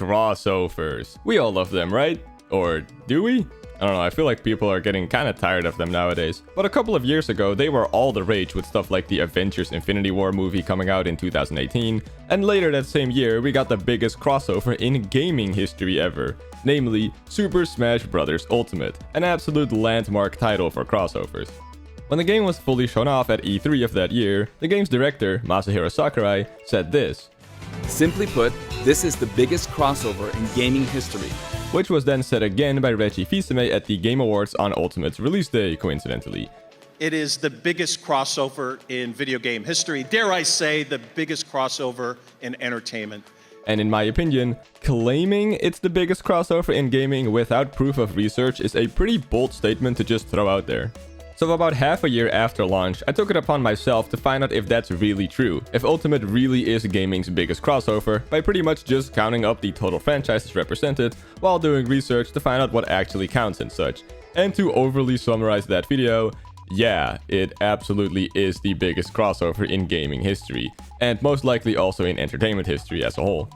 Crossovers. We all love them, right? Or do we? I don't know, I feel like people are getting kind of tired of them nowadays. But a couple of years ago, they were all the rage with stuff like the Avengers Infinity War movie coming out in 2018. And later that same year, we got the biggest crossover in gaming history ever. Namely, Super Smash Bros. Ultimate, an absolute landmark title for crossovers. When the game was fully shown off at E3 of that year, the game's director, Masahiro Sakurai, said this. Simply put, this is the biggest crossover in gaming history. Which was then said again by Reggie Fils-Aimé at the Game Awards on Ultimate's release day, coincidentally. It is the biggest crossover in video game history. Dare I say, the biggest crossover in entertainment. And in my opinion, claiming it's the biggest crossover in gaming without proof of research is a pretty bold statement to just throw out there. So about half a year after launch, I took it upon myself to find out if that's really true, if Ultimate really is gaming's biggest crossover, by pretty much just counting up the total franchises represented, while doing research to find out what actually counts and such. And to overly summarize that video, yeah, it absolutely is the biggest crossover in gaming history, and most likely also in entertainment history as a whole.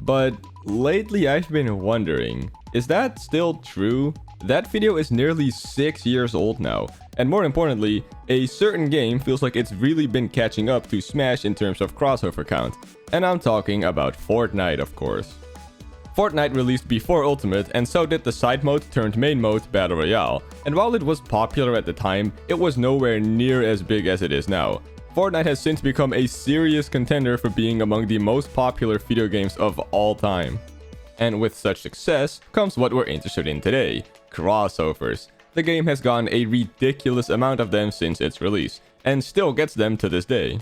But lately I've been wondering, is that still true? That video is nearly 6 years old now, and more importantly, a certain game feels like it's really been catching up to Smash in terms of crossover count. And I'm talking about Fortnite, of course. Fortnite released before Ultimate, and so did the side mode turned main mode Battle Royale, and while it was popular at the time, it was nowhere near as big as it is now. Fortnite has since become a serious contender for being among the most popular video games of all time. And with such success comes what we're interested in today, crossovers. The game has gotten a ridiculous amount of them since its release, and still gets them to this day.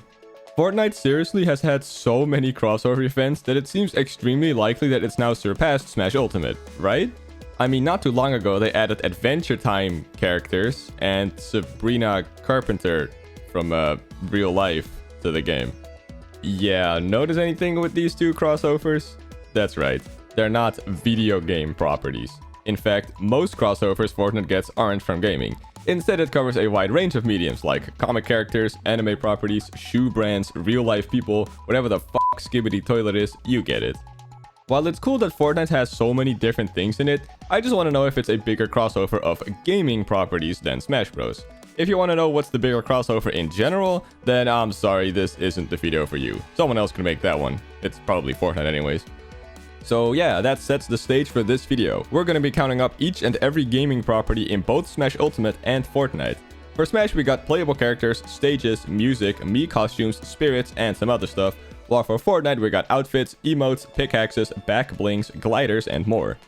Fortnite seriously has had so many crossover events that it seems extremely likely that it's now surpassed Smash Ultimate, right? I mean, not too long ago they added Adventure Time characters and Sabrina Carpenter from real life to the game. Yeah, notice anything with these two crossovers? That's right, they're not video game properties. In fact, most crossovers Fortnite gets aren't from gaming. Instead, it covers a wide range of mediums like comic characters, anime properties, shoe brands, real-life people, whatever the fuck Skibidi Toilet is, you get it. While it's cool that Fortnite has so many different things in it, I just want to know if it's a bigger crossover of gaming properties than Smash Bros. If you want to know what's the bigger crossover in general, then I'm sorry, this isn't the video for you. Someone else can make that one. It's probably Fortnite anyways. So yeah, that sets the stage for this video. We're gonna be counting up each and every gaming property in both Smash Ultimate and Fortnite. For Smash, we got playable characters, stages, music, Mii Costumes, spirits, and some other stuff, while for Fortnite we got outfits, emotes, pickaxes, backblings, gliders, and more.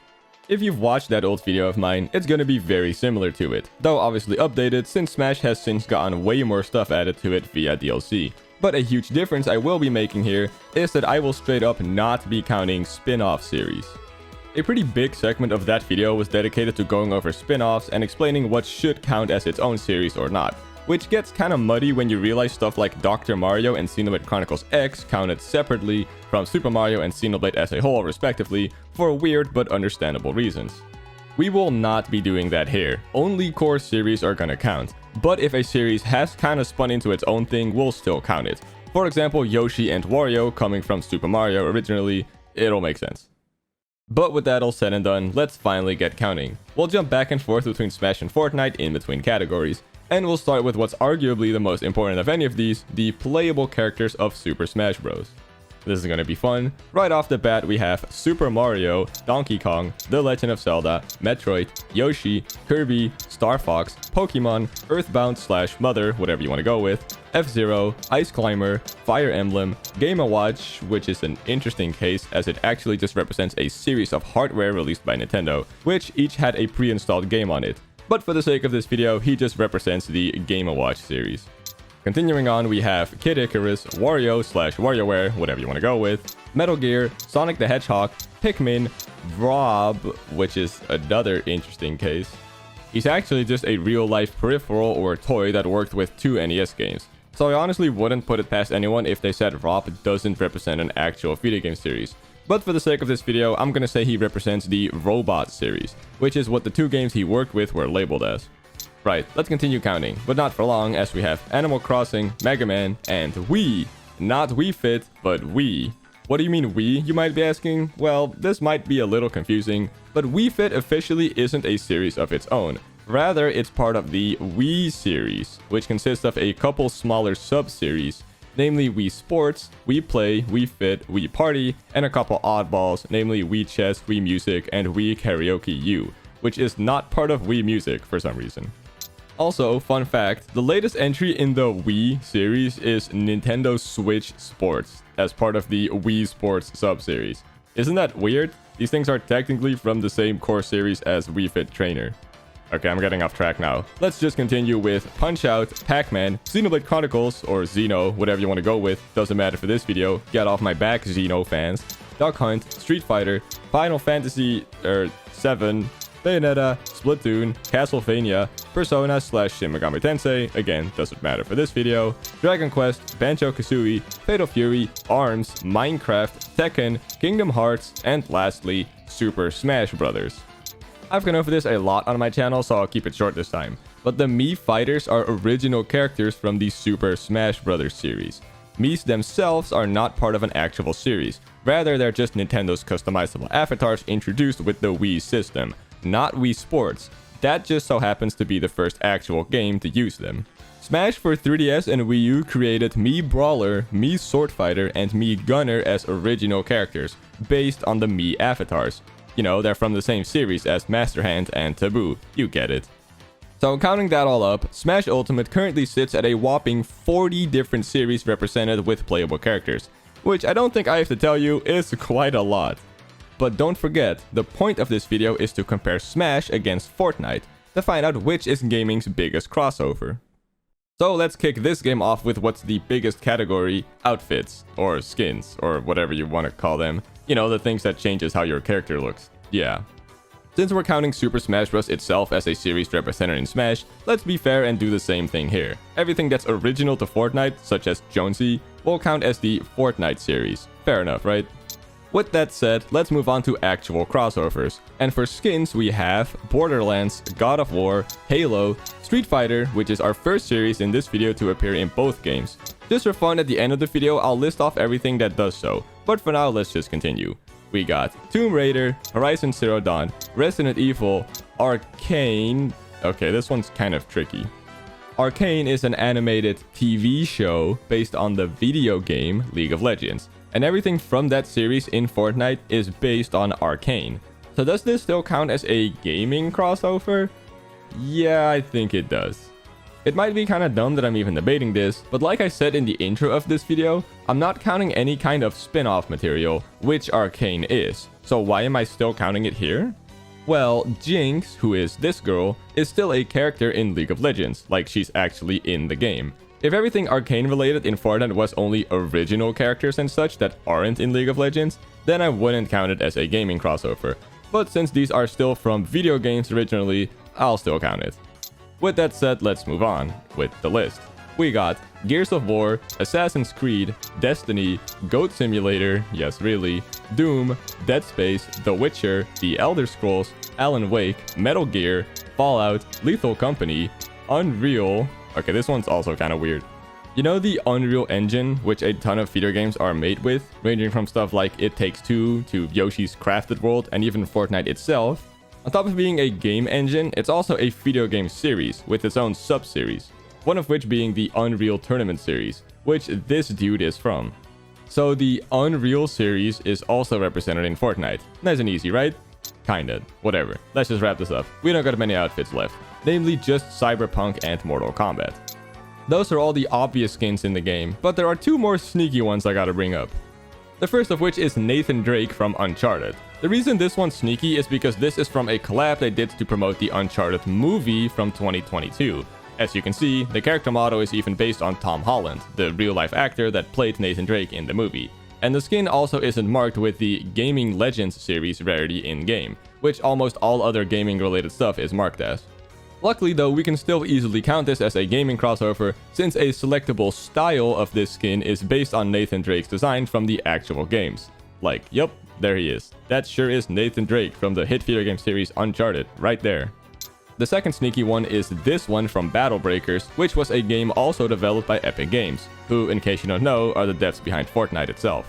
If you've watched that old video of mine, it's gonna be very similar to it, though obviously updated since Smash has since gotten way more stuff added to it via DLC. But a huge difference I will be making here is that I will straight up not be counting spin-off series. A pretty big segment of that video was dedicated to going over spin-offs and explaining what should count as its own series or not, which gets kinda muddy when you realize stuff like Dr. Mario and Xenoblade Chronicles X counted separately from Super Mario and Xenoblade as a whole respectively for weird but understandable reasons. We will not be doing that here, only core series are gonna count, but if a series has kinda spun into its own thing, we'll still count it. For example, Yoshi and Wario coming from Super Mario originally, it'll make sense. But with that all said and done, let's finally get counting. We'll jump back and forth between Smash and Fortnite in between categories, and we'll start with what's arguably the most important of any of these, the playable characters of Super Smash Bros. This is gonna be fun. Right off the bat, we have Super Mario, Donkey Kong, The Legend of Zelda, Metroid, Yoshi, Kirby, Star Fox, Pokemon, Earthbound/Mother, whatever you want to go with, F-Zero, Ice Climber, Fire Emblem, Game & Watch, which is an interesting case as it actually just represents a series of hardware released by Nintendo, which each had a pre-installed game on it. But for the sake of this video, he just represents the Game & Watch series. Continuing on, we have Kid Icarus, Wario/WarioWare, whatever you want to go with, Metal Gear, Sonic the Hedgehog, Pikmin, Rob, which is another interesting case. He's actually just a real-life peripheral or toy that worked with 2 NES games. So I honestly wouldn't put it past anyone if they said Rob doesn't represent an actual video game series. But for the sake of this video, I'm gonna say he represents the Robot series, which is what the 2 games he worked with were labeled as. Right, let's continue counting, but not for long as we have Animal Crossing, Mega Man, and Wii. Not Wii Fit, but Wii. What do you mean Wii, you might be asking? Well, this might be a little confusing, but Wii Fit officially isn't a series of its own. Rather, it's part of the Wii series, which consists of a couple smaller sub-series, namely Wii Sports, Wii Play, Wii Fit, Wii Party, and a couple oddballs, namely Wii Chess, Wii Music, and Wii Karaoke U, which is not part of Wii Music for some reason. Also, fun fact, the latest entry in the Wii series is Nintendo Switch Sports, as part of the Wii Sports sub-series. Isn't that weird? These things are technically from the same core series as Wii Fit Trainer. Okay, I'm getting off track now. Let's just continue with Punch-Out, Pac-Man, Xenoblade Chronicles, or Xeno, whatever you want to go with, doesn't matter for this video, get off my back Xeno fans, Duck Hunt, Street Fighter, Final Fantasy 7, Bayonetta, Splatoon, Castlevania, Persona / Shin Megami Tensei, again, doesn't matter for this video, Dragon Quest, Banjo-Kazooie, Fatal Fury, ARMS, Minecraft, Tekken, Kingdom Hearts, and lastly, Super Smash Bros. I've gone over this a lot on my channel, so I'll keep it short this time. But the Mii fighters are original characters from the Super Smash Bros. Series. Mii's themselves are not part of an actual series. Rather, they're just Nintendo's customizable avatars introduced with the Wii system, not Wii Sports. That just so happens to be the first actual game to use them. Smash for 3DS and Wii U created Mii Brawler, Mii Sword Fighter, and Mii Gunner as original characters, based on the Mii avatars. You know, they're from the same series as Master Hand and Taboo, you get it. So counting that all up, Smash Ultimate currently sits at a whopping 40 different series represented with playable characters, which I don't think I have to tell you is quite a lot. But don't forget, the point of this video is to compare Smash against Fortnite, to find out which is gaming's biggest crossover. So let's kick this game off with what's the biggest category, outfits, or skins, or whatever you want to call them. You know, the things that changes how your character looks. Yeah. Since we're counting Super Smash Bros. Itself as a series represented in Smash, let's be fair and do the same thing here. Everything that's original to Fortnite, such as Jonesy, will count as the Fortnite series. Fair enough, right? With that said, let's move on to actual crossovers. And for skins, we have Borderlands, God of War, Halo, Street Fighter, which is our first series in this video to appear in both games. Just for fun, at the end of the video, I'll list off everything that does so. But for now, let's just continue. We got Tomb Raider, Horizon Zero Dawn, Resident Evil, Arcane... Okay, this one's kind of tricky. Arcane is an animated TV show based on the video game League of Legends. And everything from that series in Fortnite is based on Arcane. So does this still count as a gaming crossover? Yeah, I think it does. It might be kinda dumb that I'm even debating this, but like I said in the intro of this video, I'm not counting any kind of spin-off material, which Arcane is. So why am I still counting it here? Well, Jinx, who is this girl, is still a character in League of Legends, like she's actually in the game. If everything Arcane related in Fortnite was only original characters and such that aren't in League of Legends, then I wouldn't count it as a gaming crossover. But since these are still from video games originally, I'll still count it. With that said, let's move on with the list. We got Gears of War, Assassin's Creed, Destiny, Goat Simulator, yes really, Doom, Dead Space, The Witcher, The Elder Scrolls, Alan Wake, Metal Gear, Fallout, Lethal Company, Unreal... Okay, this one's also kind of weird. You know the Unreal Engine, which a ton of video games are made with, ranging from stuff like It Takes Two to Yoshi's Crafted World and even Fortnite itself? On top of being a game engine, it's also a video game series with its own sub-series, one of which being the Unreal Tournament series, which this dude is from. So the Unreal series is also represented in Fortnite. Nice and easy, right? Kinda. Whatever. Let's just wrap this up. We don't got many outfits left, namely just Cyberpunk and Mortal Kombat. Those are all the obvious skins in the game, but there are two more sneaky ones I gotta bring up. The first of which is Nathan Drake from Uncharted. The reason this one's sneaky is because this is from a collab they did to promote the Uncharted movie from 2022. As you can see, the character model is even based on Tom Holland, the real-life actor that played Nathan Drake in the movie. And the skin also isn't marked with the Gaming Legends series rarity in-game, which almost all other gaming-related stuff is marked as. Luckily though, we can still easily count this as a gaming crossover, since a selectable style of this skin is based on Nathan Drake's design from the actual games. Like, yep, there he is. That sure is Nathan Drake from the hit video game series Uncharted, right there. The second sneaky one is this one from Battle Breakers, which was a game also developed by Epic Games, who, in case you don't know, are the devs behind Fortnite itself.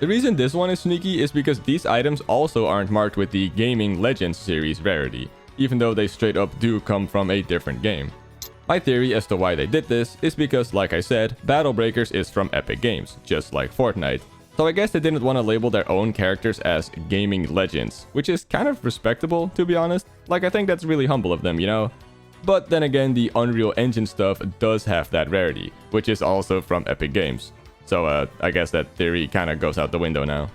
The reason this one is sneaky is because these items also aren't marked with the Gaming Legends series rarity, even though they straight up do come from a different game. My theory as to why they did this is because, like I said, Battle Breakers is from Epic Games, just like Fortnite. So I guess they didn't want to label their own characters as Gaming Legends, which is kind of respectable, to be honest. Like, I think that's really humble of them, you know? But then again, the Unreal Engine stuff does have that rarity, which is also from Epic Games. So I guess that theory kind of goes out the window now.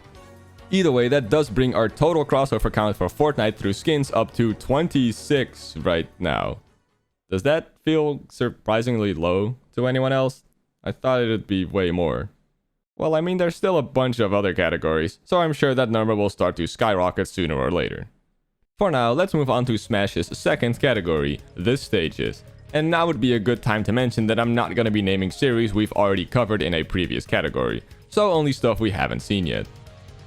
Either way, that does bring our total crossover count for Fortnite through skins up to 26 right now. Does that feel surprisingly low to anyone else? I thought it'd be way more. Well, I mean, there's still a bunch of other categories, so I'm sure that number will start to skyrocket sooner or later. For now, let's move on to Smash's second category, the stages. And now would be a good time to mention that I'm not gonna be naming series we've already covered in a previous category, so only stuff we haven't seen yet.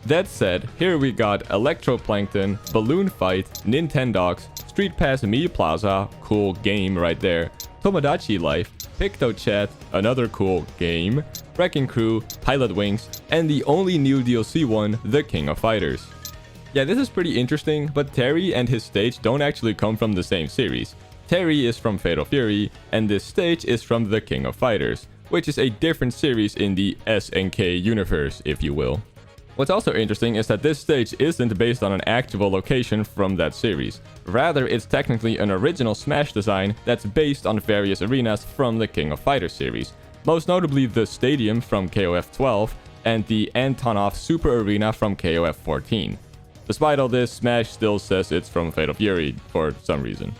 That said, here we got Electroplankton, Balloon Fight, Nintendogs, Street Pass Mii Plaza, cool game right there, Tomodachi Life, PictoChat, another cool game, Wrecking Crew, Pilot Wings, and the only new DLC one, The King of Fighters. Yeah, this is pretty interesting, but Terry and his stage don't actually come from the same series. Terry is from Fatal Fury, and this stage is from The King of Fighters, which is a different series in the SNK universe, if you will. What's also interesting is that this stage isn't based on an actual location from that series. Rather, it's technically an original Smash design that's based on various arenas from the King of Fighters series, most notably the Stadium from KOF 12 and the Antonov Super Arena from KOF 14. Despite all this, Smash still says it's from Fatal Fury for some reason.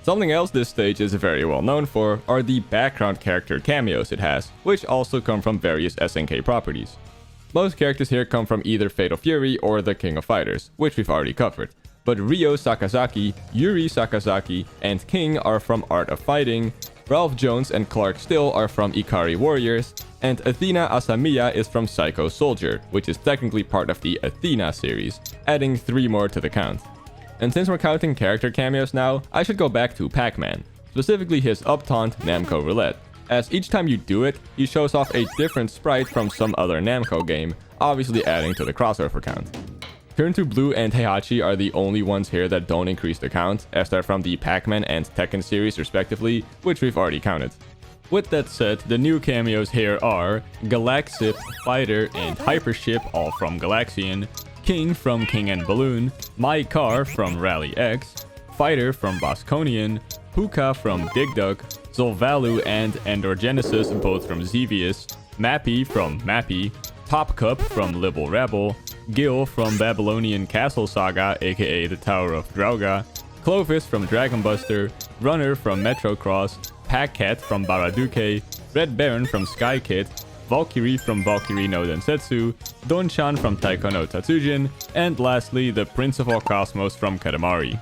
Something else this stage is very well known for are the background character cameos it has, which also come from various SNK properties. Most characters here come from either Fatal Fury or the King of Fighters, which we've already covered. But Ryo Sakazaki, Yuri Sakazaki, and King are from Art of Fighting, Ralph Jones and Clark Still are from Ikari Warriors, and Athena Asamiya is from Psycho Soldier, which is technically part of the Athena series, adding 3 more to the count. And since we're counting character cameos now, I should go back to Pac-Man, specifically his up-taunt Namco Roulette, as each time you do it, he shows off a different sprite from some other Namco game, obviously adding to the crossover count. Turn to Blue and Heihachi are the only ones here that don't increase the count, as they're from the Pac-Man and Tekken series respectively, which we've already counted. With that said, the new cameos here are Galaxip, Fighter, and Hypership, all from Galaxian, King from King and Balloon, My Car from Rally X, Fighter from Bosconian, Puka from Dig Dug, Zolvalu and Endorgenesis both from Xevious, Mappy from Mappy, Top Cup from Libel Rabble, Gil from Babylonian Castle Saga aka the Tower of Drauga, Clovis from Dragon Buster, Runner from Metro Cross, Packcat from Baraduke, Red Baron from Sky Kid, Valkyrie from Valkyrie no Densetsu, Donchan from Taiko no Tatsujin, and lastly the Prince of All Cosmos from Katamari.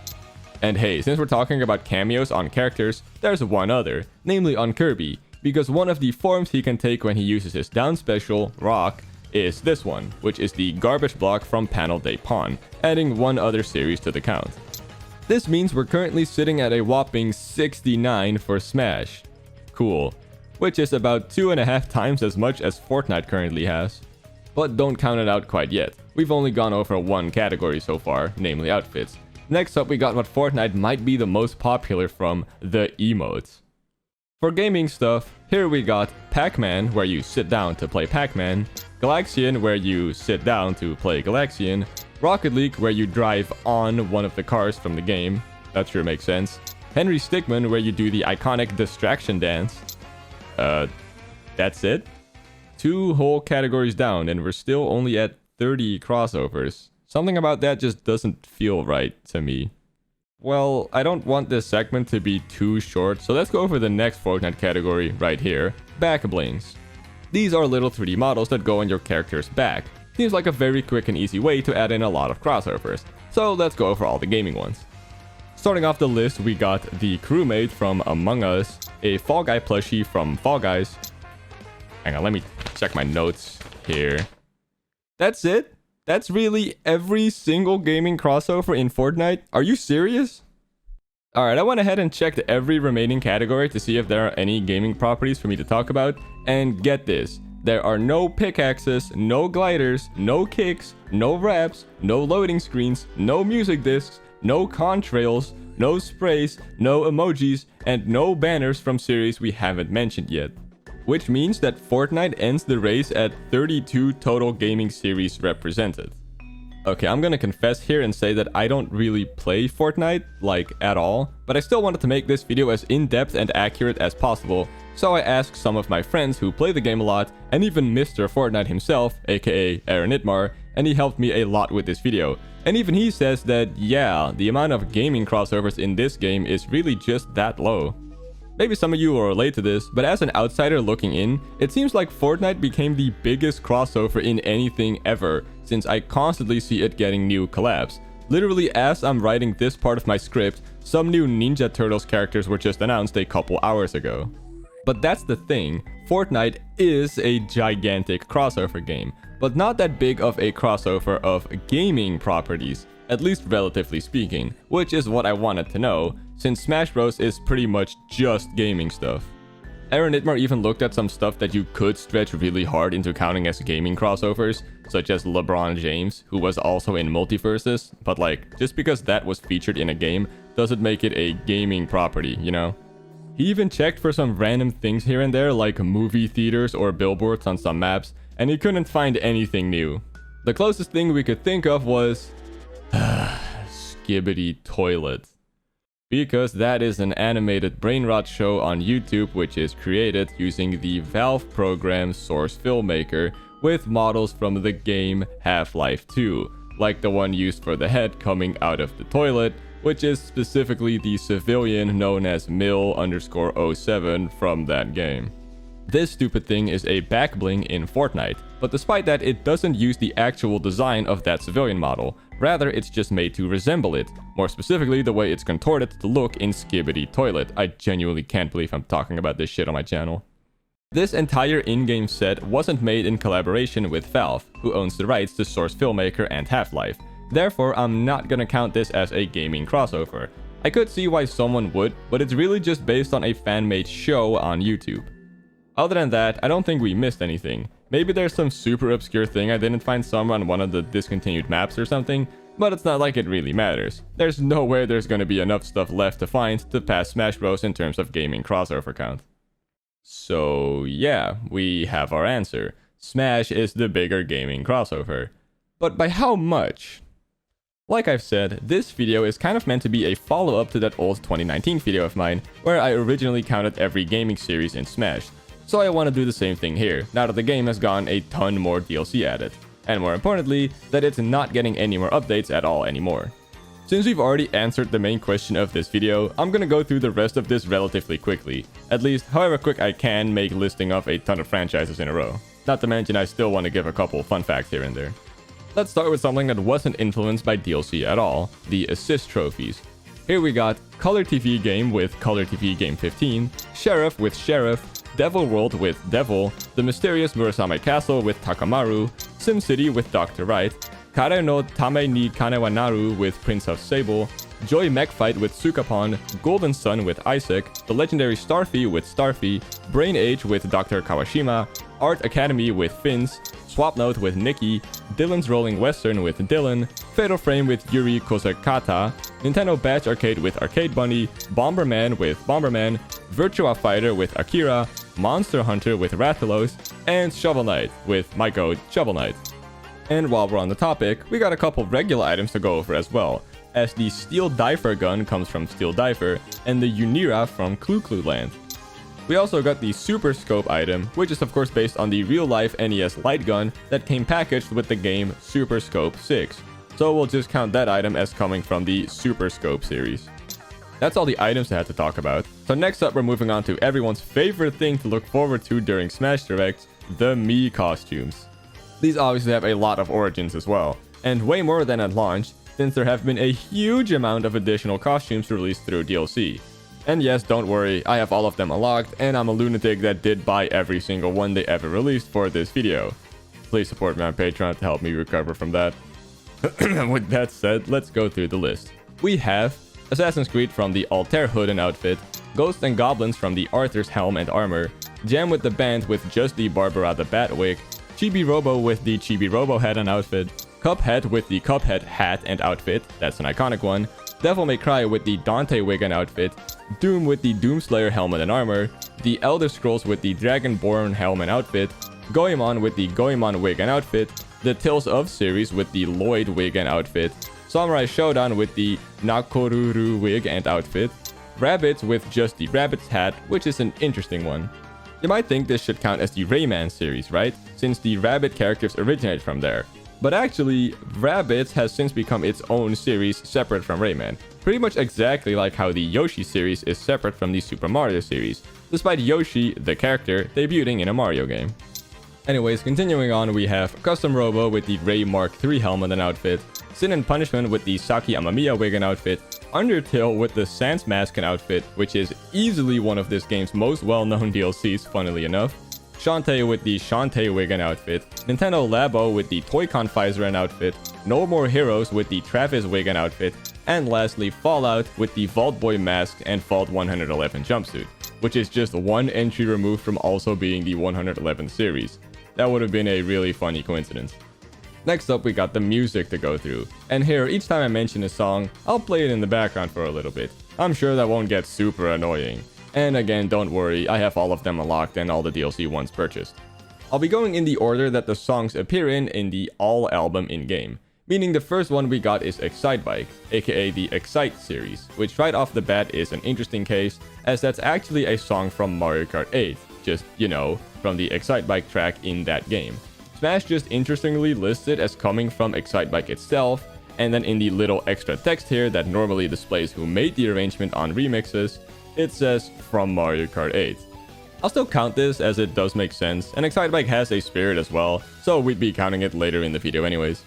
And hey, since we're talking about cameos on characters, there's one other, namely on Kirby, because one of the forms he can take when he uses his down special, Rock, is this one, which is the Garbage Block from Panel Day Pawn, adding 1 other series to the count. This means we're currently sitting at a whopping 69 for Smash. Cool. Which is about 2.5 times as much as Fortnite currently has. But don't count it out quite yet. We've only gone over 1 category so far, namely outfits. Next up, we got what Fortnite might be the most popular from, the emotes. For gaming stuff, here we got Pac-Man, where you sit down to play Pac-Man, Galaxian, where you sit down to play Galaxian, Rocket League, where you drive on one of the cars from the game, that sure makes sense, Henry Stickmin, where you do the iconic distraction dance. That's it? 2 whole categories down, and we're still only at 30 crossovers. Something about that just doesn't feel right to me. Well, I don't want this segment to be too short, so let's go over the next Fortnite category right here, Backblings. These are little 3D models that go on your character's back. Seems like a very quick and easy way to add in a lot of crossovers, so let's go over all the gaming ones. Starting off the list, we got the crewmate from Among Us, a Fall Guy plushie from Fall Guys. Hang on, let me check my notes here. That's it? That's really every single gaming crossover in Fortnite? Are you serious? Alright, I went ahead and checked every remaining category to see if there are any gaming properties for me to talk about, and get this. There are no pickaxes, no gliders, no kicks, no wraps, no loading screens, no music discs, no contrails, no sprays, no emojis, and no banners from series we haven't mentioned yet. Which means that Fortnite ends the race at 32 total gaming series represented. Okay, I'm gonna confess here and say that I don't really play Fortnite, like, at all, but I still wanted to make this video as in-depth and accurate as possible, so I asked some of my friends who play the game a lot, and even Mr. Fortnite himself, aka Aaron Itmar, and he helped me a lot with this video. And even he says that, yeah, the amount of gaming crossovers in this game is really just that low. Maybe some of you will relate to this, but as an outsider looking in, it seems like Fortnite became the biggest crossover in anything ever, since I constantly see it getting new collabs. Literally, as I'm writing this part of my script, some new Ninja Turtles characters were just announced a couple hours ago. But that's the thing, Fortnite is a gigantic crossover game, but not that big of a crossover of gaming properties, at least relatively speaking, which is what I wanted to know, since Smash Bros is pretty much just gaming stuff. Aaron Itmar even looked at some stuff that you could stretch really hard into counting as gaming crossovers, such as LeBron James, who was also in Multiverses, but like, just because that was featured in a game doesn't make it a gaming property, you know? He even checked for some random things here and there, like movie theaters or billboards on some maps, and he couldn't find anything new. The closest thing we could think of was Skibbity Toilet. Because that is an animated brainrot show on YouTube which is created using the Valve program Source Filmmaker with models from the game Half-Life 2, like the one used for the head coming out of the toilet, which is specifically the civilian known as Mil_07 from that game. This stupid thing is a backbling in Fortnite, but despite that it doesn't use the actual design of that civilian model, rather it's just made to resemble it, more specifically the way it's contorted to look in Skibbity Toilet. I genuinely can't believe I'm talking about this shit on my channel. This entire in-game set wasn't made in collaboration with Valve, who owns the rights to Source Filmmaker and Half-Life, therefore I'm not gonna count this as a gaming crossover. I could see why someone would, but it's really just based on a fan-made show on YouTube. Other than that, I don't think we missed anything. Maybe there's some super obscure thing I didn't find somewhere on one of the discontinued maps or something, but it's not like it really matters. There's no way there's gonna be enough stuff left to find to pass Smash Bros in terms of gaming crossover count. So yeah, we have our answer. Smash is the bigger gaming crossover. But by how much? Like I've said, this video is kind of meant to be a follow-up to that old 2019 video of mine, where I originally counted every gaming series in Smash. So I want to do the same thing here, now that the game has gotten a ton more DLC added. And more importantly, that it's not getting any more updates at all anymore. Since we've already answered the main question of this video, I'm gonna go through the rest of this relatively quickly. At least, however quick I can make listing off a ton of franchises in a row. Not to mention I still want to give a couple fun facts here and there. Let's start with something that wasn't influenced by DLC at all, the assist trophies. Here we got Color TV Game with Color TV Game 15, Sheriff with Sheriff, Devil World with Devil, The Mysterious Murasame Castle with Takamaru, SimCity with Dr. Wright, Kare no Tame ni Kane wa Naru with Prince of Sable, Joy Mech Fight with Sukapon, Golden Sun with Isaac, The Legendary Starfy with Starfy, Brain Age with Dr. Kawashima, Art Academy with Fins, Swap Note with Nikki, Dylan's Rolling Western with Dylan, Fatal Frame with Yuri Kosakata, Nintendo Batch Arcade with Arcade Bunny, Bomberman with Bomberman, Virtua Fighter with Akira, Monster Hunter with Rathalos, and Shovel Knight with my code Shovel Knight. And while we're on the topic, we got a couple regular items to go over as well, as the Steel Diver gun comes from Steel Diver, and the Unira from Clu Clu Land. We also got the Super Scope item, which is of course based on the real-life NES light gun that came packaged with the game Super Scope 6. So we'll just count that item as coming from the Super Scope series. That's all the items I had to talk about. So next up, we're moving on to everyone's favorite thing to look forward to during Smash Directs, the Mii Costumes. These obviously have a lot of origins as well, and way more than at launch, since there have been a huge amount of additional costumes released through DLC. And yes, don't worry, I have all of them unlocked, and I'm a lunatic that did buy every single one they ever released for this video. Please support me on Patreon to help me recover from that. With that said, let's go through the list. We have Assassin's Creed from the Altair hood and outfit, Ghosts and Goblins from the Arthur's helm and armor, Jam with the band with just the Barbara the Bat wig, Chibi Robo with the Chibi Robo head and outfit, Cuphead with the Cuphead hat and outfit, that's an iconic one, Devil May Cry with the Dante wig and outfit, Doom with the Doomslayer helmet and armor, the Elder Scrolls with the Dragonborn helm and outfit, Goemon with the Goemon wig and outfit, the Tales of series with the Lloyd wig and outfit, Samurai Shodown with the Nakoruru wig and outfit, Rabbids with just the Rabbids hat, which is an interesting one. You might think this should count as the Rayman series, right? Since the Rabbid characters originate from there. But actually, Rabbids has since become its own series separate from Rayman. Pretty much exactly like how the Yoshi series is separate from the Super Mario series, despite Yoshi, the character, debuting in a Mario game. Anyways, continuing on, we have Custom Robo with the Ray Mark III helmet and outfit, Sin and Punishment with the Saki Amamiya wig and outfit, Undertale with the Sans mask and outfit, which is easily one of this game's most well-known DLCs, funnily enough, Shantae with the Shantae wig and outfit, Nintendo Labo with the Toy-Con visor and outfit, No More Heroes with the Travis wig and outfit, and lastly Fallout with the Vault Boy mask and Vault 111 jumpsuit, which is just one entry removed from also being the 111th series. That would have been a really funny coincidence. Next up, we got the music to go through. And here, each time I mention a song, I'll play it in the background for a little bit. I'm sure that won't get super annoying. And again, don't worry, I have all of them unlocked and all the DLC ones purchased. I'll be going in the order that the songs appear in the All album in-game. Meaning the first one we got is Excitebike, aka the Excite series, which right off the bat is an interesting case, as that's actually a song from Mario Kart 8. Just, you know, from the Excitebike track in that game. Smash just interestingly lists it as coming from Excitebike itself, and then in the little extra text here that normally displays who made the arrangement on remixes, it says from Mario Kart 8. I'll still count this as it does make sense, and Excitebike has a spirit as well, so we'd be counting it later in the video anyways.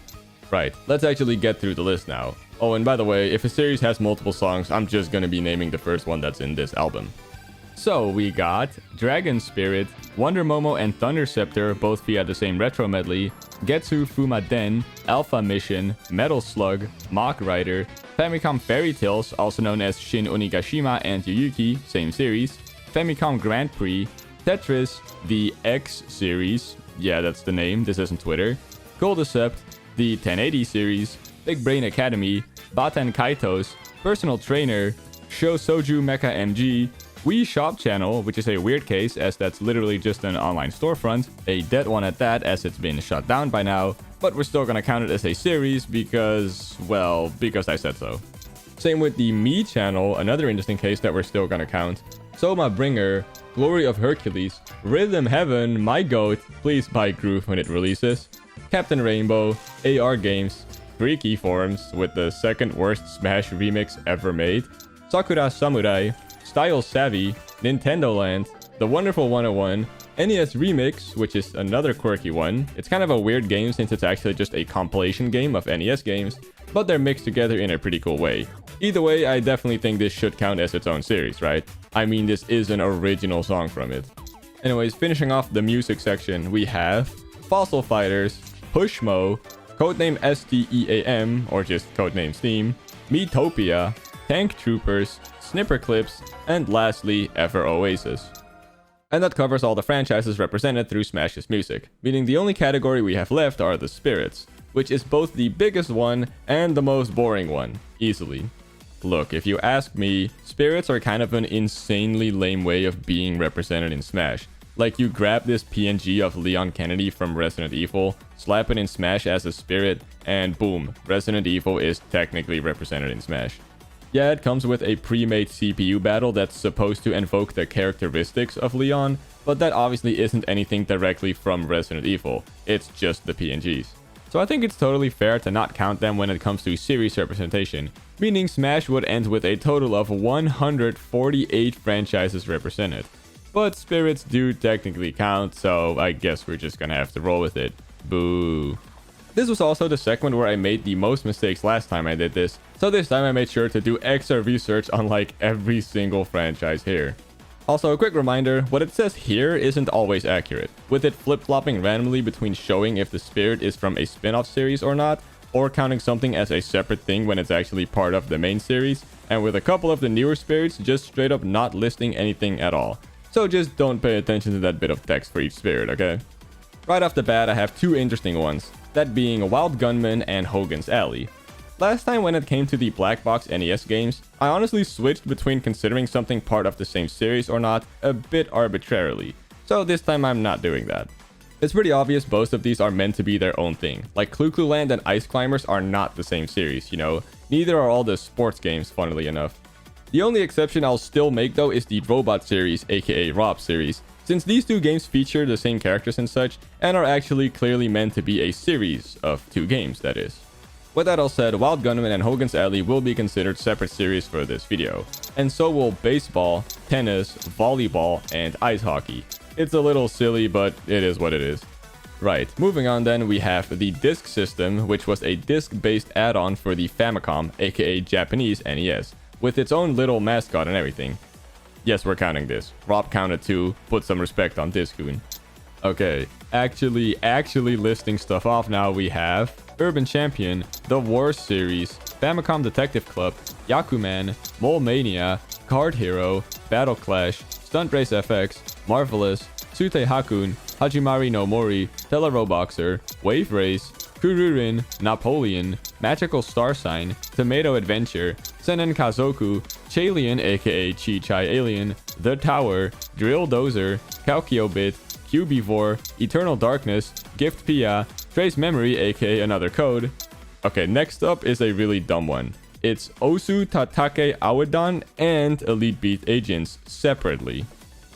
Right, let's actually get through the list now. Oh, and by the way, if a series has multiple songs, I'm just gonna be naming the first one that's in this album. So we got Dragon Spirit, Wonder Momo and Thunder Scepter, both via the same retro medley, Getsu Fumaden, Alpha Mission, Metal Slug, Mach Rider, Famicom Fairy Tales, also known as Shin Onigashima and Yuyuki, same series, Famicom Grand Prix, Tetris, the X series, yeah that's the name, this isn't Twitter, Goldicept, the 1080 series, Big Brain Academy, Baten Kaitos, Personal Trainer, Sho Soju Mecha MG, Wii Shop Channel, which is a weird case as that's literally just an online storefront, a dead one at that as it's been shut down by now, but we're still gonna count it as a series because, well, because I said so. Same with the Mii Channel, another interesting case that we're still gonna count. Soma Bringer, Glory of Hercules, Rhythm Heaven, My Goat, please buy Groove when it releases, Captain Rainbow, AR Games, Freaky Forms with the second worst Smash remix ever made, Sakura Samurai, Style Savvy, Nintendo Land, The Wonderful 101, NES Remix, which is another quirky one. It's kind of a weird game since it's actually just a compilation game of NES games, but they're mixed together in a pretty cool way. Either way, I definitely think this should count as its own series, right? I mean, this is an original song from it. Anyways, finishing off the music section, we have Fossil Fighters, Pushmo, Codename STEAM, or just Codename Steam, Miitopia, Tank Troopers, Snipper Clips, and lastly, Ever Oasis. And that covers all the franchises represented through Smash's music, meaning the only category we have left are the spirits, which is both the biggest one and the most boring one, easily. Look, if you ask me, spirits are kind of an insanely lame way of being represented in Smash. Like you grab this PNG of Leon Kennedy from Resident Evil, slap it in Smash as a spirit, and boom, Resident Evil is technically represented in Smash. Yeah, it comes with a pre-made CPU battle that's supposed to invoke the characteristics of Leon, but that obviously isn't anything directly from Resident Evil, it's just the PNGs. So I think it's totally fair to not count them when it comes to series representation, meaning Smash would end with a total of 148 franchises represented. But spirits do technically count, so I guess we're just gonna have to roll with it. Boo. This was also the segment where I made the most mistakes last time I did this, so this time I made sure to do extra research on like every single franchise here. Also, a quick reminder, what it says here isn't always accurate, with it flip-flopping randomly between showing if the spirit is from a spin-off series or not, or counting something as a separate thing when it's actually part of the main series, and with a couple of the newer spirits just straight up not listing anything at all. so just don't pay attention to that bit of text for each spirit, okay? Right off the bat, I have two interesting ones, that being Wild Gunman and Hogan's Alley. Last time when it came to the Black Box NES games, I honestly switched between considering something part of the same series or not a bit arbitrarily, so this time I'm not doing that. It's pretty obvious both of these are meant to be their own thing, like Clu Clu Land and Ice Climbers are not the same series, you know, neither are all the sports games funnily enough. The only exception I'll still make though is the Robot series, aka Rob series, since these two games feature the same characters and such, and are actually clearly meant to be a series of two games, that is. With that all said, Wild Gunman and Hogan's Alley will be considered separate series for this video, and so will baseball, tennis, volleyball, and ice hockey. It's a little silly, but it is what it is. Right, moving on then, we have the Disk System, which was a disc-based add-on for the Famicom, aka Japanese NES, with its own little mascot and everything. Yes, we're counting this. Rob counted 2, put some respect on Discoon. Okay, actually listing stuff off now, we have Urban Champion, The Wars series, Famicom Detective Club, Yakuman, Mole Mania, Card Hero, Battle Clash, Stunt Race FX, Marvelous, Tsute Hakun, Hajimari no Mori, Teleroboxer, Wave Race, Kururin, Napoleon, Magical Star Sign, Tomato Adventure, Senen Kazoku, Chalian aka Chi Chai Alien, The Tower, Drill Dozer, Calciobit, Cubivore, Eternal Darkness, Gift Pia, Trace Memory aka Another Code. Okay, next up is a really dumb one. It's Osu Tatake Awadan and Elite Beat Agents separately.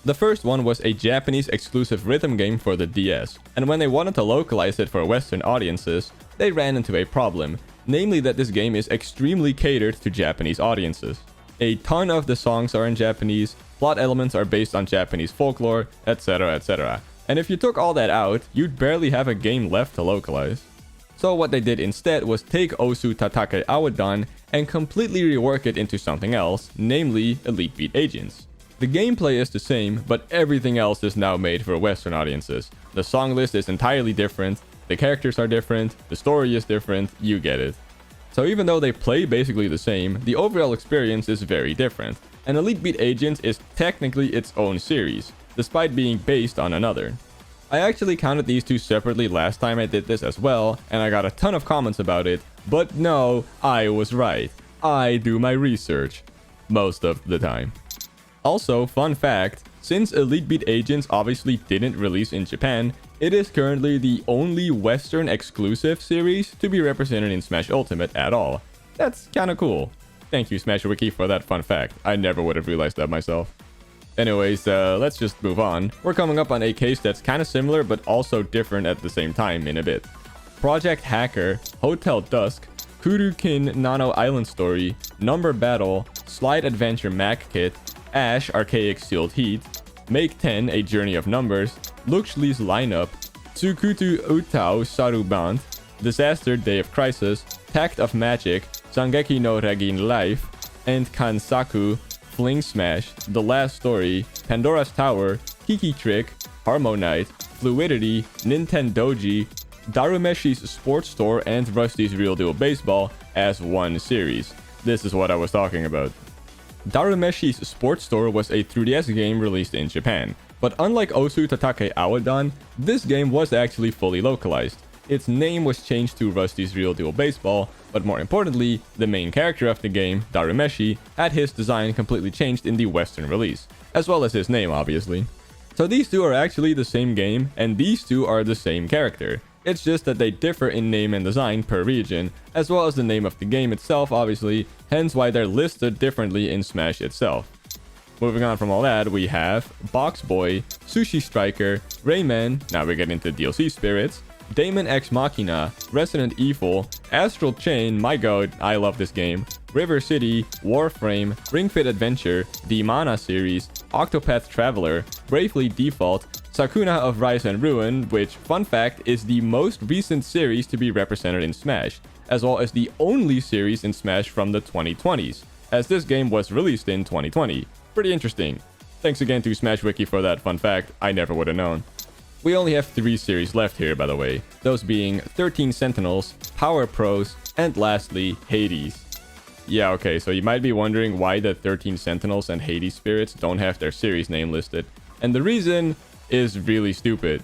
The first one was a Japanese exclusive rhythm game for the DS, and when they wanted to localize it for Western audiences, they ran into a problem, namely that this game is extremely catered to Japanese audiences. A ton of the songs are in Japanese, plot elements are based on Japanese folklore, etc, etc. And if you took all that out, you'd barely have a game left to localize. So what they did instead was take Osu Tatake Awadan and completely rework it into something else, namely Elite Beat Agents. The gameplay is the same, but everything else is now made for Western audiences. The song list is entirely different, the characters are different, the story is different, you get it. So even though they play basically the same, the overall experience is very different, and Elite Beat Agents is technically its own series, despite being based on another. I actually counted these two separately last time I did this as well, and I got a ton of comments about it, but no, I was right. I do my research. Most of the time. Also, fun fact, since Elite Beat Agents obviously didn't release in Japan, it is currently the only Western exclusive series to be represented in Smash Ultimate at all. That's kinda cool. Thank you Smash Wiki for that fun fact. I never would have realized that myself. Anyways, let's just move on. We're coming up on a case that's kinda similar but also different at the same time in a bit. Project Hacker, Hotel Dusk, Kurukin Nano Island Story, Number Battle, Slide Adventure Mac Kit, Ash Archaic Sealed Heat, Make 10 A Journey of Numbers, Luxley's Lineup, Tsukutu Utao Saruband, Disaster Day of Crisis, Tact of Magic, Sangeki no Regin Life, and Kansaku, Fling Smash, The Last Story, Pandora's Tower, Kiki Trick, Harmonite, Fluidity, Nintendoji, Darumeshi's Sports Store, and Rusty's Real Deal Baseball as one series. This is what I was talking about. Darumeshi's Sports Store was a 3DS game released in Japan, but unlike Osu Tatake Awadan, this game was actually fully localized. Its name was changed to Rusty's Real Deal Baseball, but more importantly, the main character of the game, Darumeshi, had his design completely changed in the Western release, as well as his name obviously. So these two are actually the same game, and these two are the same character. It's just that they differ in name and design per region, as well as the name of the game itself obviously, hence why they're listed differently in Smash itself. Moving on from all that, we have Box Boy, Sushi Striker, Rayman, now we get into DLC spirits, Daemon X Machina, Resident Evil, Astral Chain, my god, I love this game, River City, Warframe, Ring Fit Adventure, the Mana series, Octopath Traveler, Bravely Default, Sakuna of Rise and Ruin, which, fun fact, is the most recent series to be represented in Smash, as well as the only series in Smash from the 2020s, as this game was released in 2020. Pretty interesting. Thanks again to Smash Wiki for that fun fact, I never would have known. We only have 3 series left here, by the way, those being 13 Sentinels, Power Pros, and lastly, Hades. Yeah, okay, so you might be wondering why the 13 Sentinels and Hades spirits don't have their series name listed. and the reason is really stupid.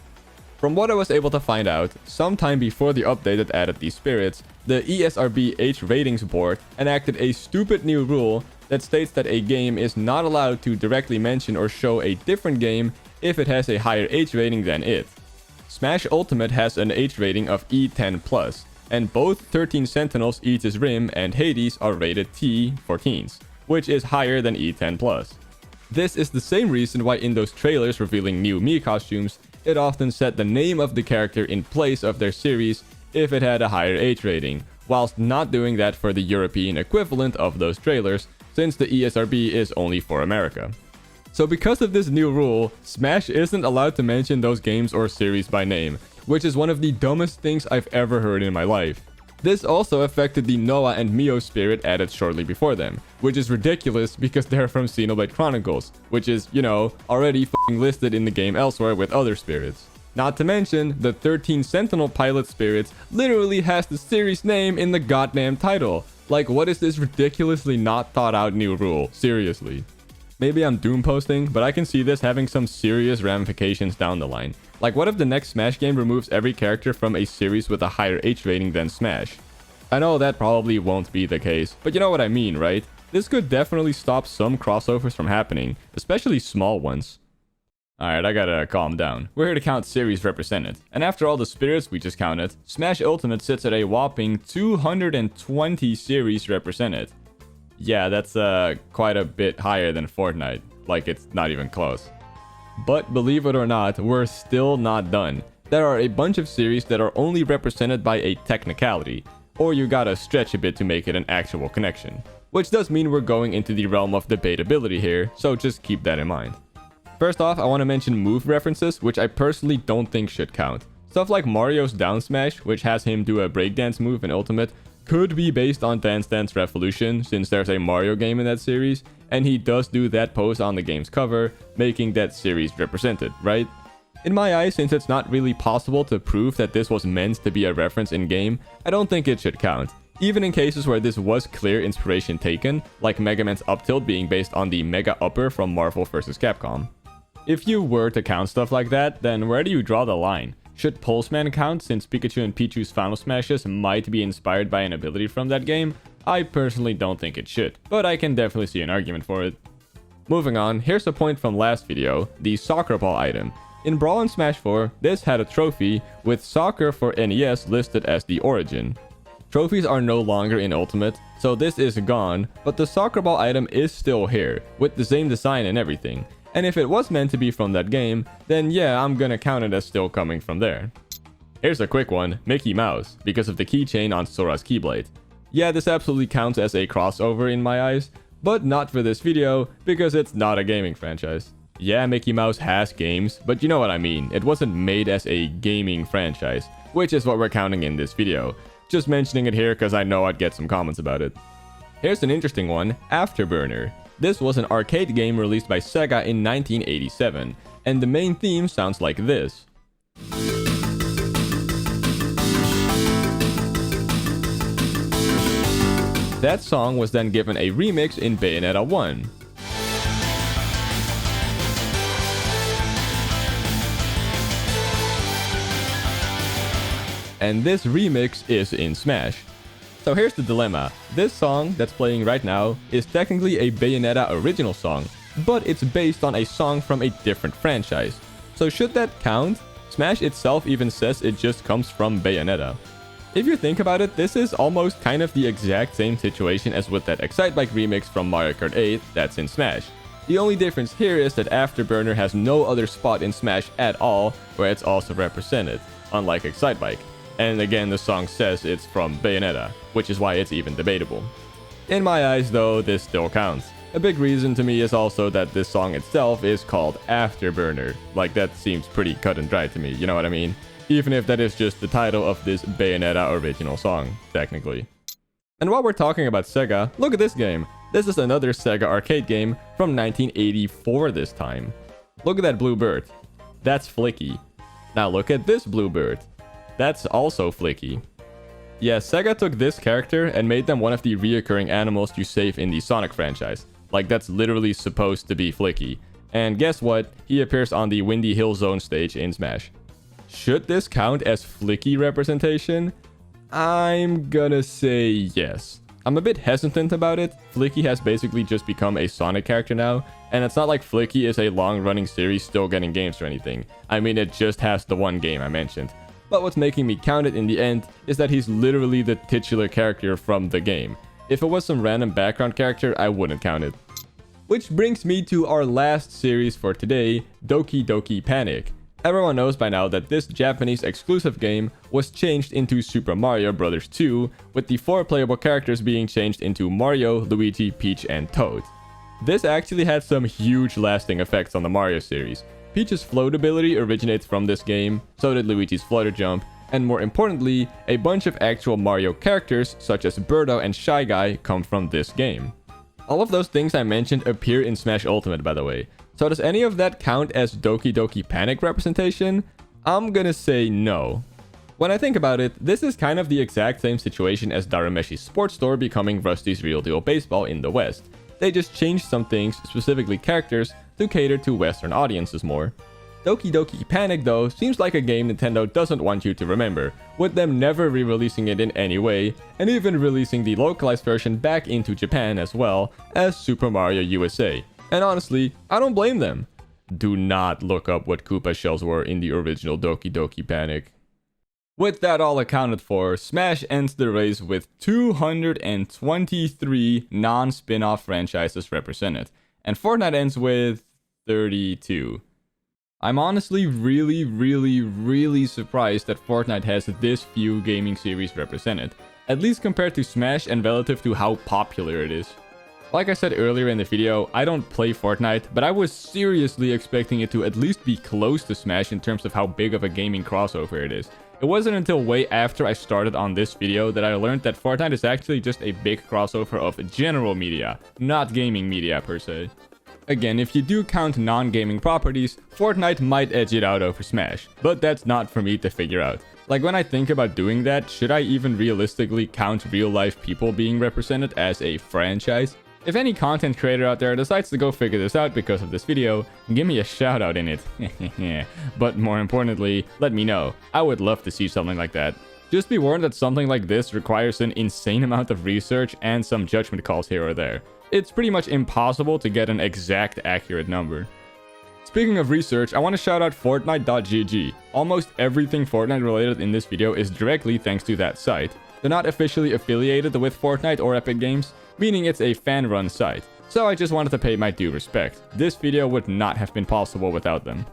From what I was able to find out, sometime before the update that added these spirits, the ESRB H ratings board enacted a stupid new rule that states that a game is not allowed to directly mention or show a different game if it has a higher H rating than it. Smash Ultimate has an H rating of E10+, and both 13 Sentinels, Aegis Rim, and Hades are rated T for teens, which is higher than E10+. This is the same reason why in those trailers revealing new Mii costumes, it often said the name of the character in place of their series if it had a higher H rating, whilst not doing that for the European equivalent of those trailers, since the ESRB is only for America. So because of this new rule, Smash isn't allowed to mention those games or series by name, which is one of the dumbest things I've ever heard in my life. This also affected the Noah and Mio spirit added shortly before them, which is ridiculous because they're from Xenoblade Chronicles, which is, you know, already f***ing listed in the game elsewhere with other spirits. Not to mention, the 13 Sentinel Pilot spirits literally has the series name in the goddamn title. Like, what is this ridiculously not thought out new rule? Seriously. Maybe I'm doom posting, but I can see this having some serious ramifications down the line. Like, what if the next Smash game removes every character from a series with a higher H rating than Smash? I know that probably won't be the case, but you know what I mean, right? This could definitely stop some crossovers from happening, especially small ones. Alright, I gotta calm down. We're here to count series represented, and after all the spirits we just counted, Smash Ultimate sits at a whopping 220 series represented. Yeah, that's quite a bit higher than Fortnite, like it's not even close. But believe it or not, we're still not done. There are a bunch of series that are only represented by a technicality, or you gotta stretch a bit to make it an actual connection. Which does mean we're going into the realm of debatability here, so just keep that in mind. First off, I want to mention move references, which I personally don't think should count. Stuff like Mario's down smash, which has him do a breakdance move in Ultimate, could be based on Dance Dance Revolution, since there's a Mario game in that series, and he does do that pose on the game's cover, making that series represented, right? In my eyes, since it's not really possible to prove that this was meant to be a reference in-game, I don't think it should count. Even in cases where this was clear inspiration taken, like Mega Man's up tilt being based on the Mega Upper from Marvel vs. Capcom. If you were to count stuff like that, then where do you draw the line? Should Pulseman count, since Pikachu and Pichu's final smashes might be inspired by an ability from that game? I personally don't think it should, but I can definitely see an argument for it. Moving on, here's a point from last video, the soccer ball item. In Brawl and Smash 4, this had a trophy with soccer for NES listed as the origin. Trophies are no longer in Ultimate, so this is gone, but the soccer ball item is still here, with the same design and everything. And if it was meant to be from that game, then yeah, I'm gonna count it as still coming from there. Here's a quick one, Mickey Mouse, because of the keychain on Sora's Keyblade. Yeah, this absolutely counts as a crossover in my eyes, but not for this video, because it's not a gaming franchise. Yeah, Mickey Mouse has games, but you know what I mean, it wasn't made as a gaming franchise, which is what we're counting in this video. Just mentioning it here because I know I'd get some comments about it. Here's an interesting one, Afterburner. This was an arcade game released by Sega in 1987, and the main theme sounds like this. That song was then given a remix in Bayonetta 1. And this remix is in Smash. So here's the dilemma. This song that's playing right now is technically a Bayonetta original song, but it's based on a song from a different franchise. So should that count? Smash itself even says it just comes from Bayonetta. If you think about it, this is almost kind of the exact same situation as with that Excitebike remix from Mario Kart 8 that's in Smash. The only difference here is that Afterburner has no other spot in Smash at all where it's also represented, unlike Excitebike. And again, the song says it's from Bayonetta, which is why it's even debatable. In my eyes though, this still counts. A big reason to me is also that this song itself is called Afterburner. Like, that seems pretty cut and dry to me, you know what I mean? Even if that is just the title of this Bayonetta original song, technically. And while we're talking about Sega, look at this game. This is another Sega arcade game from 1984 this time. Look at that blue bird. That's Flicky. Now look at this blue bird. That's also Flicky. Yeah, Sega took this character and made them one of the reoccurring animals you save in the Sonic franchise. Like, that's literally supposed to be Flicky. And guess what? He appears on the Windy Hill Zone stage in Smash. Should this count as flicky representation? I'm gonna say yes. I'm a bit hesitant about it. Flicky has basically just become a Sonic character now, and it's not like Flicky is a long-running series still getting games or anything. I mean, it just has the one game I mentioned. But what's making me count it in the end is that he's literally the titular character from the game. If it was some random background character, I wouldn't count it. Which brings me to our last series for today, Doki Doki Panic. Everyone knows by now that this Japanese exclusive game was changed into Super Mario Bros. 2, with the 4 playable characters being changed into Mario, Luigi, Peach, and Toad. This actually had some huge lasting effects on the Mario series. Peach's float ability originates from this game, so did Luigi's flutter jump, and more importantly, a bunch of actual Mario characters such as Birdo and Shy Guy come from this game. All of those things I mentioned appear in Smash Ultimate, by the way. So does any of that count as Doki Doki Panic representation? I'm gonna say no. When I think about it, this is kind of the exact same situation as Darameshi's Sports Store becoming Rusty's Real Deal Baseball in the West. They just changed some things, specifically characters, to cater to Western audiences more. Doki Doki Panic though seems like a game Nintendo doesn't want you to remember, with them never re-releasing it in any way, and even releasing the localized version back into Japan as well as Super Mario USA. And honestly, I don't blame them. Do not look up what Koopa shells were in the original Doki Doki Panic. With that all accounted for, Smash ends the race with 223 non-spin-off franchises represented, and Fortnite ends with 32. I'm honestly really surprised that Fortnite has this few gaming series represented, at least compared to Smash and relative to how popular it is. Like I said earlier in the video, I don't play Fortnite, but I was seriously expecting it to at least be close to Smash in terms of how big of a gaming crossover it is. It wasn't until way after I started on this video that I learned that Fortnite is actually just a big crossover of general media, not gaming media per se. Again, if you do count non-gaming properties, Fortnite might edge it out over Smash, but that's not for me to figure out. Like, when I think about doing that, should I even realistically count real-life people being represented as a franchise? If any content creator out there decides to go figure this out because of this video, give me a shout out in it. But more importantly, let me know. I would love to see something like that. Just be warned that something like this requires an insane amount of research and some judgment calls here or there. It's pretty much impossible to get an exact accurate number. Speaking of research, I want to shout out Fortnite.gg. Almost everything Fortnite related in this video is directly thanks to that site. They're not officially affiliated with Fortnite or Epic Games, meaning it's a fan-run site. So I just wanted to pay my due respect. This video would not have been possible without them.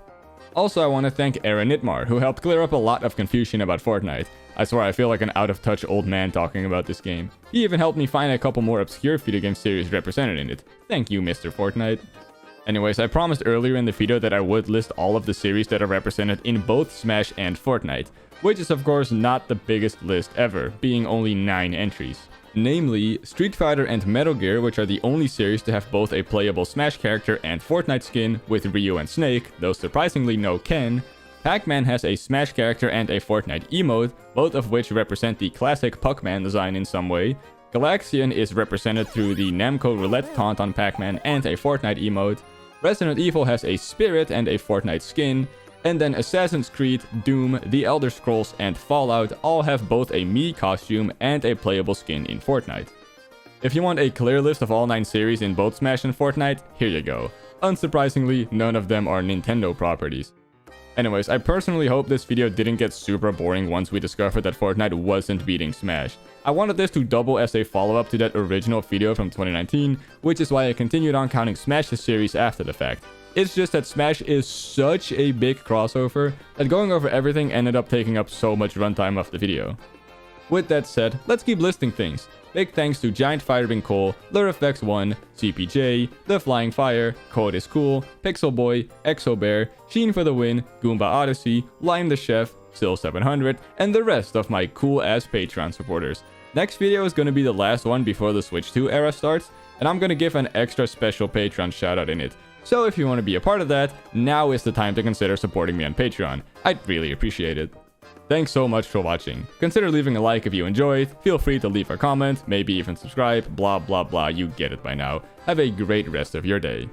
Also, I want to thank Aaron Nitmar, who helped clear up a lot of confusion about Fortnite. I swear I feel like an out-of-touch old man talking about this game. He even helped me find a couple more obscure video game series represented in it. Thank you, Mr. Fortnite. Anyways, I promised earlier in the video that I would list all of the series that are represented in both Smash and Fortnite, which is of course not the biggest list ever, being only 9 entries. Namely, Street Fighter and Metal Gear, which are the only series to have both a playable Smash character and Fortnite skin, with Ryu and Snake, though surprisingly no Ken. Pac-Man has a Smash character and a Fortnite emote, both of which represent the classic Puckman design in some way. Galaxian is represented through the Namco roulette taunt on Pac-Man and a Fortnite emote. Resident Evil has a Spirit and a Fortnite skin. And then Assassin's Creed, Doom, The Elder Scrolls, and Fallout all have both a Mii costume and a playable skin in Fortnite. If you want a clear list of all 9 series in both Smash and Fortnite, here you go. Unsurprisingly, none of them are Nintendo properties. Anyways, I personally hope this video didn't get super boring once we discovered that Fortnite wasn't beating Smash. I wanted this to double as a follow-up to that original video from 2019, which is why I continued on counting Smash's series after the fact. It's just that Smash is such a big crossover that going over everything ended up taking up so much runtime of the video. With that said, let's keep listing things. Big thanks to Giant Firebin Cole, LurFX1, CPJ, The Flying Fire, Code is Cool, Pixel Boy, Exo Bear, Sheen for the Win, Goomba Odyssey, Lime the Chef, Sil700, and the rest of my cool-ass Patreon supporters. Next video is going to be the last one before the Switch 2 era starts, and I'm going to give an extra special Patreon shoutout in it. So if you want to be a part of that, now is the time to consider supporting me on Patreon. I'd really appreciate it. Thanks so much for watching. Consider leaving a like if you enjoyed, feel free to leave a comment, maybe even subscribe, blah blah blah, you get it by now. Have a great rest of your day.